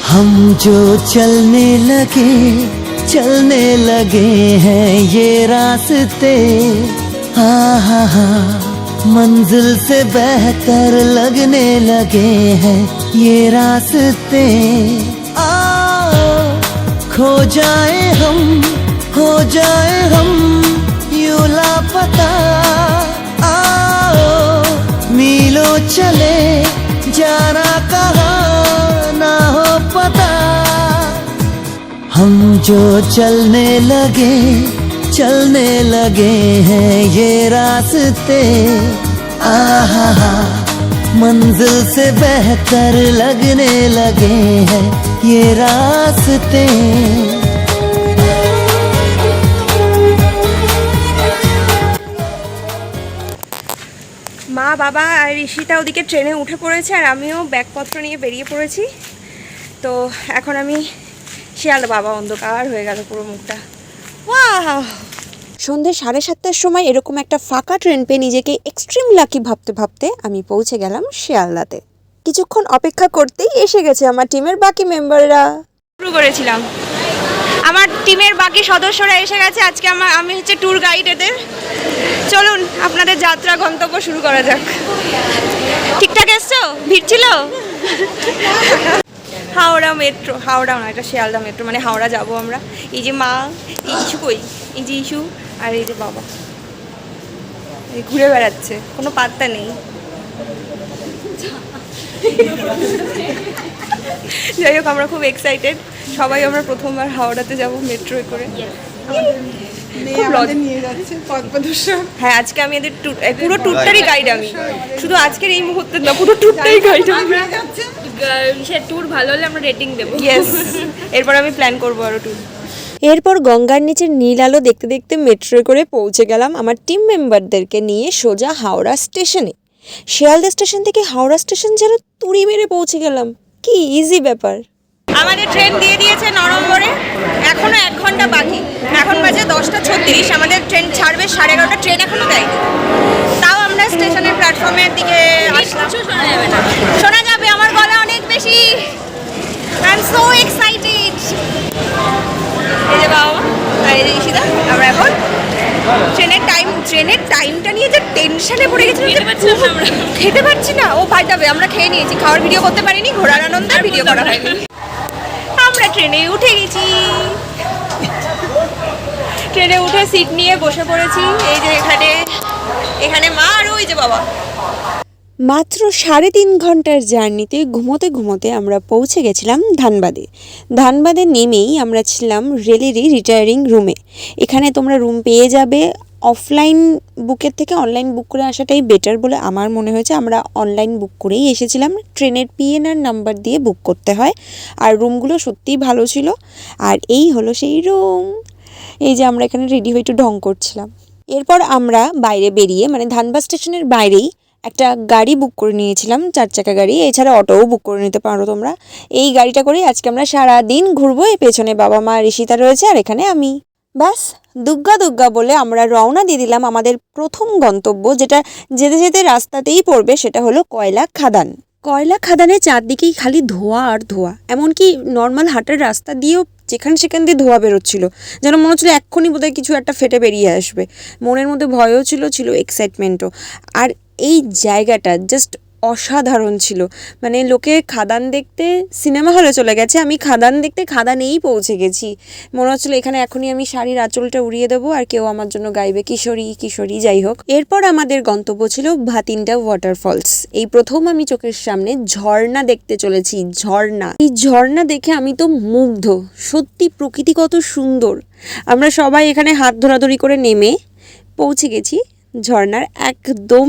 हम जो चलने लगे हैं ये रास्ते, मंजिल से बेहतर लगने लगे हैं ये रास्ते। खो जाए हम, हो जाए हम यूं लापता, मीलों चले जाना कहाँ ना हो पता। हम जो चलने लगे हैं ये रास्ते, मंजिल से बेहतर लगने लगे हैं ये रास्ते। মা বাবা আর ঋষিতা ওদিকে ট্রেনে উঠে পড়েছে আর আমিও ব্যাগপত্র নিয়ে বেরিয়ে পড়েছি। তো এখন আমি শিয়ালদা, বাবা অন্ধকার হয়ে গেল পুরো মুখটা। ওয়াও! সন্ধ্যে 7:30টার সময় এরকম একটা ফাঁকা ট্রেন পেয়ে নিজেকে এক্সট্রিম লাকি ভাবতে ভাবতে আমি পৌঁছে গেলাম শিয়ালদাতে। কিছুক্ষণ অপেক্ষা করতেই এসে গেছে আমার টিমের বাকি মেম্বাররা। শুরু করেছিলাম, আমার টিমের বাকি সদস্যরা এসে গেছে। আজকে আমি হচ্ছে ট্যুর গাইড এদের। চলুন আপনাদের যাত্রা গন্তব্য শুরু করা যাক। ঠিকঠাক এসছো? ভিড় ছিল? হাওড়া মেট্রো, হাওড়া না, এটা শিয়ালদা মেট্রো, মানে হাওড়া যাব আমরা। এই যে মা, এই ইস্যু কই, এই যে ইস্যু আর এই যে বাবা ঘুরে বেড়াচ্ছে, কোনো পাত্তা নেই। যাই হোক, আমরা খুব এক্সাইটেড সবাই। আমরা প্রথমবার হাওড়াতে যাব মেট্রোয় করে। হ্যাঁ, আজকে আমি এদের পুরো ট্যুরটারই গাইড। আমি শুধু আজকের এই মুহূর্তে না, পুরো ট্যুরটাই গাইড। ট্যুর ভালো হলে আমরা রেটিং দেবো। ইয়েস, এরপর আমি প্ল্যান করবো আরো ট্যুর। এরপর গঙ্গার নিচের নীল আলো দেখতে দেখতে মেট্রোয় করে পৌঁছে গেলাম আমার টিম মেম্বারদেরকে নিয়ে সোজা হাওড়া স্টেশনে। শিয়ালদা স্টেশন থেকে হাওড়া স্টেশন যেন তুড়ি মেরে পৌঁছে গেলাম। কি ইজি ব্যাপার। আমাদের ট্রেন দিয়ে দিয়েছে নভেম্বরে, এখনো 1 ঘন্টা বাকি। এখন বাজে 10:36। আমাদের ট্রেন ছাড়বে 11:30। ট্রেন এখনো দেয়নি, তাও আমরা স্টেশনের প্ল্যাটফর্মের দিকে আসলাম। শোনা যাবে না? শোনা যাবে, আমার গলা অনেক বেশি। I am so excited. এই যে বাবা আর এই যে ঈশিতা, আমরা এখন ট্রেনের টাইমটা নিয়ে যে টেনশনে পড়ে গেছি। খেতে পারছি না। ও ভাই যাবে, আমরা খেয়ে নিয়েছি, খাওয়ার ভিডিও করতে পারিনি, ঘোরার আনন্দে ভিডিও করা হয়নি। আমরা ট্রেনে উঠে গেছি, ট্রেনে উঠে সিট নিয়ে বসে পড়েছি। এই যে এখানে মা আর ওই যে বাবা। মাত্র 3.5 ঘন্টার জার্নিতে ঘুমোতে ঘুমোতে আমরা পৌঁছে গেছিলাম ধানবাদে নেমেই আমরা ছিলাম রেলেরই রিটায়ারিং রুমে। এখানে তোমরা রুম পেয়ে যাবে। অফলাইন বুকের থেকে অনলাইন বুক করে আসাটাই বেটার বলে আমার মনে হয়েছে। আমরা অনলাইন বুক করেই এসেছিলাম। ট্রেনের পিএনআর নাম্বার দিয়ে বুক করতে হয়। আর রুমগুলো সত্যিই ভালো ছিল। আর এই হলো সেই রুম। এই যে আমরা এখানে রেডি হয়ে একটু ঢং করছিলাম। এরপর আমরা বাইরে বেরিয়ে, মানে ধানবাদ স্টেশনের বাইরেই একটা গাড়ি বুক করে নিয়েছিলাম, 4 চাকা গাড়ি। এছাড়া অটোও বুক করে নিতে পারো তোমরা। এই গাড়িটা করেই আজকে আমরা সারাদিন ঘুরবো। এই পেছনে বাবা মা ঋষিতা রয়েছে আর এখানে আমি। ব্যাস দুগ্গা দুগ্গা বলে আমরা রওনা দিয়ে দিলাম আমাদের প্রথম গন্তব্য, যেটা যেতে যেতে রাস্তাতেই পড়বে। সেটা হলো কয়লা খাদান। কয়লা খাদানের চারদিকেই খালি ধোঁয়া আর ধোঁয়া। এমনকি নর্মাল হাটের রাস্তা দিয়েও সেখান দিয়ে ধোঁয়া বেরোচ্ছিল, যেন মনে হচ্ছিলো এক্ষুনি বোধহয় কিছু একটা ফেটে বেরিয়ে আসবে। মনের মধ্যে ভয়ও ছিল এক্সাইটমেন্টও। আর এই জায়গাটা জাস্ট অসাধারণ ছিল। মানে লোকে খাদান দেখতে সিনেমা হলে চলে গেছে, আমি খাদান দেখতে খাদানেই পৌঁছে গেছি। মনে হচ্ছিলো এখানে এখনই আমি শাড়ির আঁচলটা উড়িয়ে দেবো আর কেউ আমার জন্য গাইবে কিশোরী কিশোরী। যাই হোক, এরপর আমাদের গন্তব্য ছিল ভাতিন্ডা ওয়াটারফলস। এই প্রথম আমি চোখের সামনে ঝর্ণা দেখতে চলেছি। ঝর্ণা, এই ঝর্ণা দেখে আমি তো মুগ্ধ। সত্যি প্রকৃতি কত সুন্দর। আমরা সবাই এখানে হাত ধরাধরি করে নেমে পৌঁছে গেছি ঝর্ণার একদম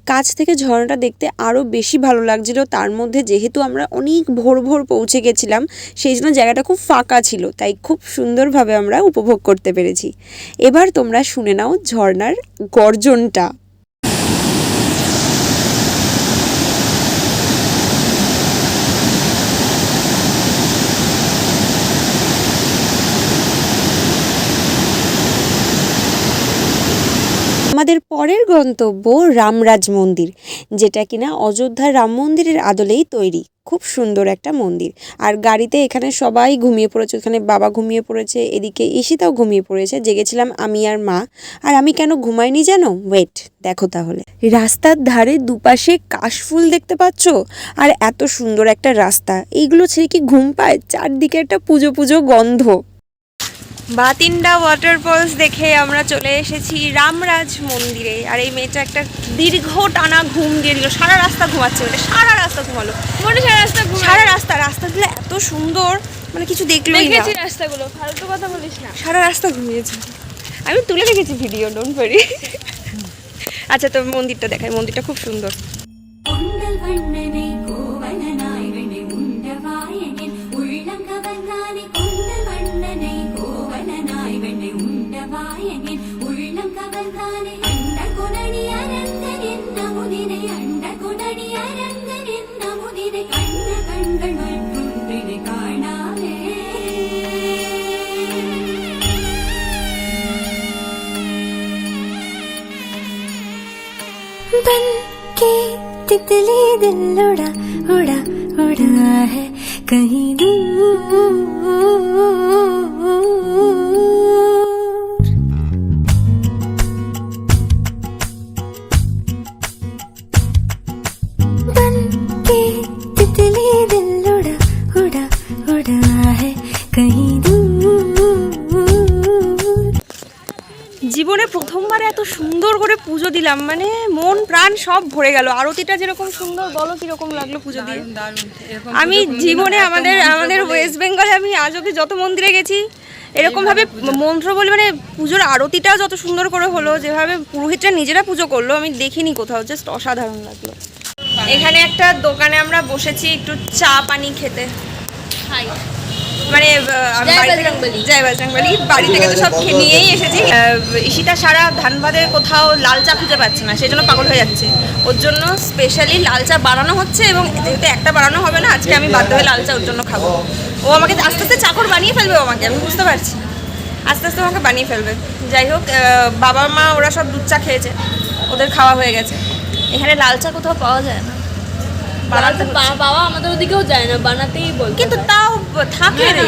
কাছ থেকে ঝর্ণাটা দেখতে আরও বেশি ভালো লাগছিল। তার মধ্যে যেহেতু আমরা অনেক ভোর পৌঁছে গেছিলাম, সেই জন্য জায়গাটা খুব ফাঁকা ছিল, তাই খুব সুন্দরভাবে আমরা উপভোগ করতে পেরেছি। এবার তোমরা শুনে নাও ঝর্ণার গর্জনটা। আমাদের পরের গন্তব্য রামরাজ মন্দির, যেটা কিনা অযোধ্যার রাম মন্দিরের আদলেই তৈরি। খুব সুন্দর একটা মন্দির। আর গাড়িতে এখানে সবাই ঘুমিয়ে পড়েছে, এখানে বাবা ঘুমিয়ে পড়েছে, এদিকে ঈশিতাও ঘুমিয়ে পড়েছে, জেগেছিলাম আমি আর মা। আর আমি কেন ঘুমাইনি জানো? ওয়েট দেখো তাহলে। রাস্তার ধারে দুপাশে কাশফুল দেখতে পাচ্ছ, আর এত সুন্দর একটা রাস্তা, এইগুলো ছেড়ে কি ঘুম পায়? চারদিকে একটা পুজো পুজো গন্ধ। বাতিন্ডা ওয়াটারফলস দেখে আমরা চলে এসেছি রামরাজ মন্দিরে। আর এই মেয়েটা একটা দীর্ঘ টানা ঘুম দিয়ে দিল, সারা রাস্তা ঘুমাচ্ছে, ওটা সারা রাস্তা ঘুমালো, মনে সারা রাস্তাগুলো এত সুন্দর, মানে কিছু দেখলোই না। দেখেছি রাস্তাগুলো, ফালতু কথা বলিস না। সারা রাস্তা ঘুমিয়েছি, আমি তুলে রেখেছি ভিডিও, ডোন্ট ওয়ারি। আচ্ছা, তো মন্দিরটা দেখাই, মন্দিরটা খুব সুন্দর। உண்டல் வண்ணனை கோவலனாய் வெண்ணை உண்டவாயனின் உள்ளங்கவர்ந்தானே கொண்டல் வண்ணனை கோவலனாய் வெண்ணை உண்டவாயனின் உள்ளங்கவர்ந்தானே அண்ட குணடி அரங்கனின் நமுதினை அண்ட குணடி அரங்கனின் நமுதினை கண்ண கண்கள் மற்றொன்றினை காணாவே बन के तितली दिल उड़ा उड़ा उड़ा है कहीं दूर बन के तितली दिल उड़ा उड़ा उड़ा है कहीं दूर। জীবনে প্রথমবার এত সুন্দর করে পুজো দিলাম, মানে মন প্রাণ সব ভরে গেল। আরতিটা যেরকম সুন্দর, বলো কিরকম লাগলো পুজো দিয়ে? আমি জীবনে আমাদের ওয়েস্ট বেঙ্গলে আমি আজ অব্দি যত মন্দিরে গেছি এরকমভাবে মন্ত্র বলে, মানে পুজোর আরতিটাও যত সুন্দর করে হলো, যেভাবে পুরোহিতরা নিজেরা পুজো করলো, আমি দেখিনি কোথাও, জাস্ট অসাধারণ লাগলো। এখানে একটা দোকানে আমরা বসেছি একটু চা পানি খেতে, মানে জয় বজরংবলী, বাড়ি থেকে তো সব নিয়েই এসেছি। ঈশিতা সারা ধানবাদে কোথাও লাল চা খুঁজে পাচ্ছে না, সেই জন্য পাগল হয়ে যাচ্ছে। ওর জন্য স্পেশালি লাল চা বানানো হচ্ছে, এবং যেহেতু একটা বানানো হবে না, আজকে আমি বাধ্য হয়ে লাল চা ওর জন্য খাবো। ও আমাকে আস্তে আস্তে চাকর বানিয়ে ফেলবে, আমাকে, আমি বুঝতে পারছি, আস্তে আস্তে আমাকে বানিয়ে ফেলবে। যাই হোক, বাবা মা ওরা সব দুধ চা খেয়েছে, ওদের খাওয়া হয়ে গেছে। এখানে লাল চা কোথাও পাওয়া যায় না, বানাতে বাবা আমাদের ওদিকেও যায় না, বানাতেই বল, কিন্তু তাও থাকে রে,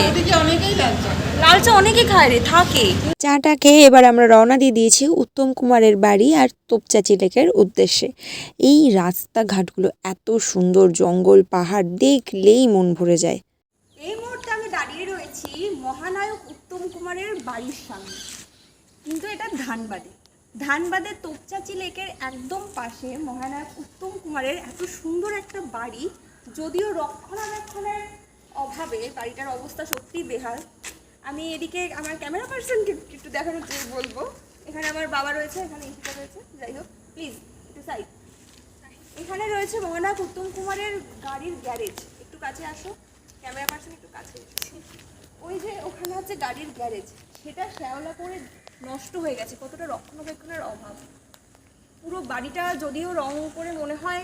লাল চা অনেকেই খায় রে, থাকে। চাটা খেয়ে এবার আমরা রওনা দিয়ে দিয়েছি উত্তম কুমারের বাড়ি আর তোপচাচি লেকের উদ্দেশ্যে। এই রাস্তাঘাটগুলো এত সুন্দর, জঙ্গল পাহাড় দেখলেই মন ভরে যায়। এই মুহূর্তে আমি দাঁড়িয়ে রয়েছি মহানায়ক উত্তম কুমারের বাড়ির সামনে, কিন্তু এটা ধানবাদের তোপচাচি লেকের একদম পাশে মহানায়ক উত্তম কুমারের এত সুন্দর একটা বাড়ি, যদিও রক্ষণাবেক্ষণের অভাবে বাড়িটার অবস্থা সত্যিই বেহাল। আমি এদিকে আমার ক্যামেরা পার্সনকে একটু দেখানোর জন্য বলবো, এখানে আমার বাবা রয়েছে, এখানে ঈশিতা রয়েছে, যাই হোক প্লিজ একটু সাইড। এখানে রয়েছে মহানায়ক উত্তম কুমারের গাড়ির গ্যারেজ, একটু কাছে আসো, ক্যামেরা পার্সন একটু কাছে। ওই যে ওখানে হচ্ছে গাড়ির গ্যারেজ, সেটা শ্যাওলা করে নষ্ট হয়ে গেছে, কতটা রক্ষণাবেক্ষণের অভাব। পুরো বাড়িটা যদিও রং করে মনে হয়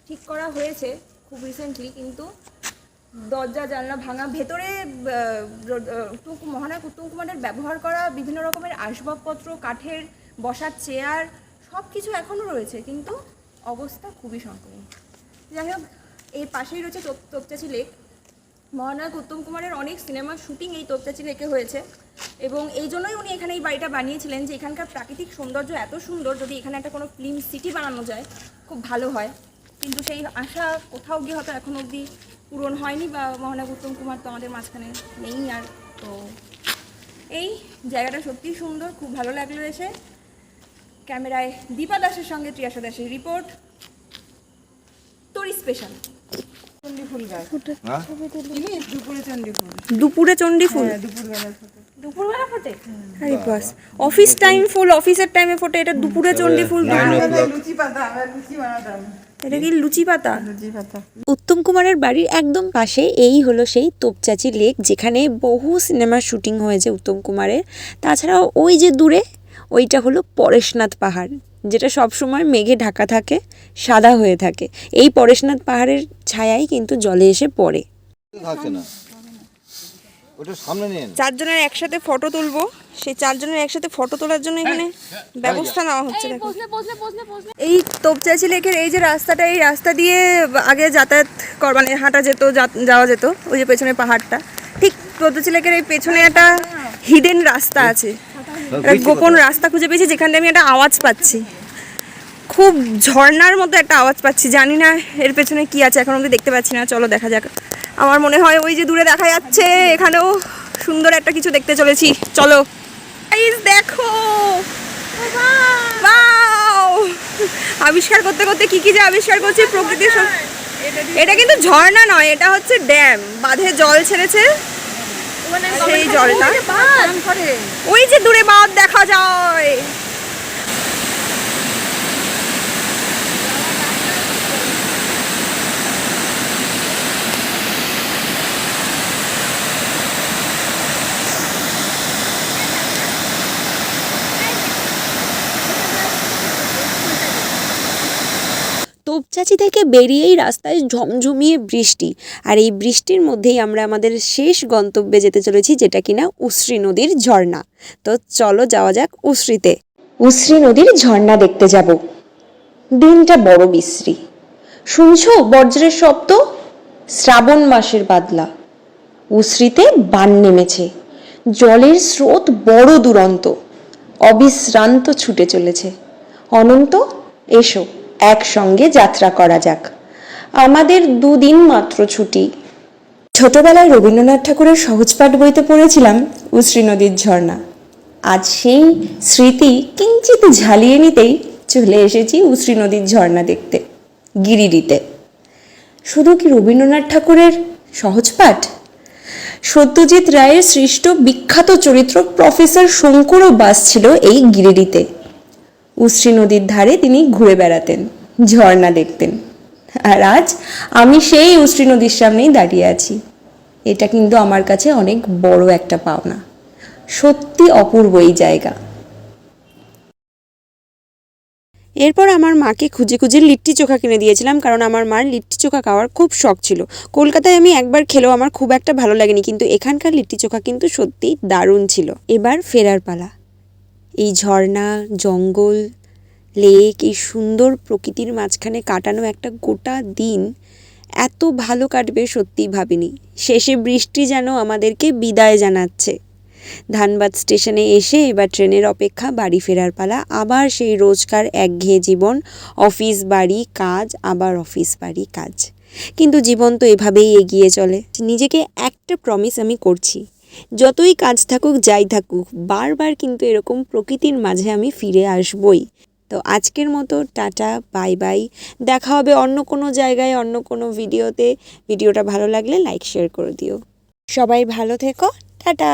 ঠিক করা হয়েছে খুব রিসেন্টলি, কিন্তু দরজা জানলা ভাঙা, ভেতরে মহানায়ক উত্তম কুমারের ব্যবহার করা বিভিন্ন রকমের আসবাবপত্র, কাঠের বসার চেয়ার, সব কিছু এখনও রয়েছে, কিন্তু অবস্থা খুবই সংকীর্ণ। যাই হোক, এর পাশেই রয়েছে তোপচাচি লেক। মহানায়ক উত্তম কুমারের অনেক সিনেমার শুটিং এই তোপচাচি লেকে হয়েছে, এবং এই জন্যই উনি এখানে এই বাড়িটা বানিয়েছিলেন, যে এখানকার প্রাকৃতিক সৌন্দর্য এত সুন্দর, যদি এখানে একটা কোনো ফিল্ম সিটি বানানো যায় খুব ভালো হয়। কিন্তু সেই আশা কোথাও গিয়ে হয়তো এখন অবধি পূরণ হয়নি, বা মহানায়ক উত্তম কুমার তো আমাদের মাঝখানে নেই আর। তো এই জায়গাটা সত্যিই সুন্দর, খুব ভালো লাগলো এসে। ক্যামেরায় দীপা দাসের সঙ্গে ত্রিয়াশা দাসের রিপোর্ট, তোরই স্পেশাল। দুপুরে চণ্ডী ফুল, দুপুরবেলা ফোটে, আরে বাস, অফিস টাইম ফুল, অফিসের টাইমে ফোটে, এটা দুপুরে চণ্ডী ফুল। এটা কি লুচি পাতা? উত্তম কুমারের বাড়ির একদম পাশে এই হলো সেই তোপচাচি লেক, যেখানে বহু সিনেমার শুটিং হয়েছে উত্তম কুমারের। তাছাড়াও ওই যে দূরে, ওইটা হলো পরেশনাথ পাহাড়, যেটা সবসময় মেঘে ঢাকা থাকে, সাদা হয়ে থাকে। এই পরেশনাথ পাহাড়ের ছায়াই কিন্তু জলে এসে পড়ে। ওটা সামনে নিন। চারজনের একসাথে ফটো তুলবো, সেই চারজনের একসাথে ফটো তোলার জন্য এখানে ব্যবস্থা নেওয়া হচ্ছে। দেখো এই তোপচাঁচি লেকের এই যে রাস্তাটা, এই রাস্তা দিয়ে আগে যাতায়াত মানে হাঁটা যেত, যাওয়া যেত। ওই যে পেছনে পাহাড়টা, ঠিক তোপচাঁচি লেকের এই পেছনে একটা হিডেন রাস্তা আছে, একটা গোপন রাস্তা খুঁজে পেয়েছি যেখান থেকে আমি একটা আওয়াজ পাচ্ছি, খুব ঝর্ণার মতো একটা আওয়াজ পাচ্ছি। জানি না এর পেছনে কি আছে, এখন অব্দি দেখতে পাচ্ছি না। চলো দেখা যাক। আমার মনে হয় ওই যে দূরে দেখা যাচ্ছে, এখানেও সুন্দর একটা কিছু দেখতে চলেছি। চলো গাইস, দেখো ওয়াও! আবিষ্কার করতে করতে কি যে আবিষ্কার করছি প্রকৃতির। এটা কিন্তু ঝর্ণা নয়, এটা হচ্ছে ড্যাম। বাঁধে জল ছেড়েছে, সেই জলটা ওই যে দূরে বাঁধ দেখা যায়। তোপচাঁচি থেকে বেরিয়েই রাস্তায় ঝমঝমিয়ে বৃষ্টি, আর এই বৃষ্টির মধ্যেই আমরা আমাদের শেষ গন্তব্যে যেতে চলেছি, যেটা কিনা উশ্রী নদীর ঝর্ণা। তো চলো যাওয়া যাক উশ্রীতে। উশ্রী নদীর ঝর্ণা দেখতে যাব। দিনটা বড় বিশ্রী। শুনছো বজ্রের শব্দ? শ্রাবণ মাসের বাদলা। উশ্রীতে বান নেমেছে, জলের স্রোত বড় দুরন্ত, অবিশ্রান্ত ছুটে চলেছে। অনন্ত, এসো একসঙ্গে যাত্রা করা যাক। আমাদের 2 দিন মাত্র ছুটি। ছোটবেলায় রবীন্দ্রনাথ ঠাকুরের সহজপাঠ বইতে পড়েছিলাম উশ্রী নদীর ঝর্ণা। আজ সেই স্মৃতি কিঞ্চিত ঝালিয়ে নিতেই চলে এসেছি উশ্রী নদীর ঝর্ণা দেখতে, গিরিডিতে। শুধু কি রবীন্দ্রনাথ ঠাকুরের সহজপাঠ? সত্যজিৎ রায়ের সৃষ্ট বিখ্যাত চরিত্র প্রফেসর শঙ্করও বাস ছিল এই গিরিডিতে। উশ্রী নদীর ধারে তিনি ঘুরে বেড়াতেন, ঝর্ণা দেখতেন। আর আজ আমি সেই উশ্রী নদীর সামনেই দাঁড়িয়ে আছি। এটা কিন্তু আমার কাছে অনেক বড় একটা পাওনা। সত্যি অপূর্ব এই জায়গা। এরপর আমার মাকে খুঁজে খুঁজে লিট্টি চোখা কিনে দিয়েছিলাম, কারণ আমার মার লিট্টি চোখা খাওয়ার খুব শখ ছিল। কলকাতায় আমি একবার খেলেও আমার খুব একটা ভালো লাগেনি, কিন্তু এখানকার লিট্টি চোখা কিন্তু সত্যি দারুণ ছিল। এবার ফেরার পালা। এই ঝর্ণা, জঙ্গল, লেক, এই সুন্দর প্রকৃতির মাঝখানে কাটানো একটা গোটা দিন এত ভালো কাটবে সত্যিই ভাবিনি। শেষে বৃষ্টি যেন আমাদেরকে বিদায় জানাচ্ছে। ধানবাদ স্টেশনে এসে এবার ট্রেনের অপেক্ষা, বাড়ি ফেরার পালা। আবার সেই রোজকার একঘেয়ে জীবন, অফিস বাড়ি কাজ, আবার অফিস বাড়ি কাজ। কিন্তু জীবন তো এভাবেই এগিয়ে চলে। নিজেকে একটা প্রমিস আমি করছি, যতই কাজ থাকুক যাই থাকুক, বারবার কিন্তু এরকম প্রকৃতির মাঝে আমি ফিরে আসবই। তো আজকের মতো টাটা, বাই বাই। দেখা হবে অন্য কোনো জায়গায়, অন্য কোনো ভিডিওতে। ভিডিওটা ভালো লাগলে লাইক শেয়ার করে দিও। সবাই ভালো থেকো, টাটা।